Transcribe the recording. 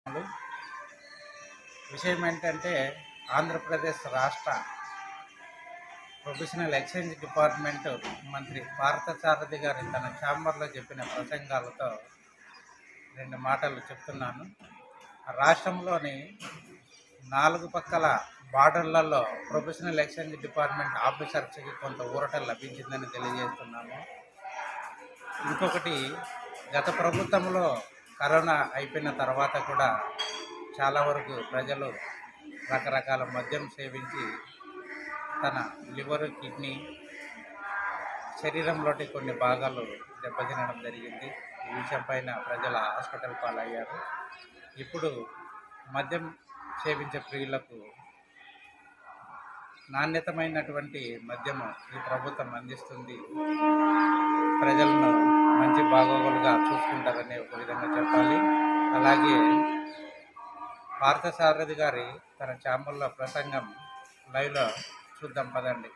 లు. విషయం ఏంటంటే ఆంధ్రప్రదేశ్ రాష్ట్ర ప్రొఫెషనల్ ఎక్స్చేంజ్ డిపార్ట్మెంట్ మంత్రి పార్థసారథి గారి తన ఛాంబర్లో చెప్పిన ప్రసంగాలతో రెండు మాటలు చెప్తున్నాను. రాష్ట్రంలోని 4 పక్కల బార్డర్లలో ప్రొఫెషనల్ ఎక్స్చేంజ్ డిపార్ట్మెంట్ ఆఫీసర్స్కి కొంత ఊరట లభించిందని తెలియజేస్తున్నాము. ఇంకొకటి, గత ప్రభుత్వంలో కరోనా అయిపోయిన తర్వాత కూడా చాలా వరకు ప్రజలు రకరకాల మద్యం సేవించి తన లివరు, కిడ్నీ, శరీరంలోని కొన్ని భాగాలు దెబ్బతినడం జరిగింది. ఈ విషయం పైన ప్రజల హాస్పిటల్ పాలయ్యారు. ఇప్పుడు మద్యం సేవించే ప్రియులకు నాణ్యతమైనటువంటి మద్యము ఈ ప్రభుత్వం అందిస్తుంది. ప్రజలను మంచి బాగోగులుగా చూసుకుంటారని ఒక విధంగా చెప్పాలి. అలాగే పార్థసారథి గారి తన ఛాంబర్లో ప్రసంగం లైవ్లో చూద్దాం పదండి.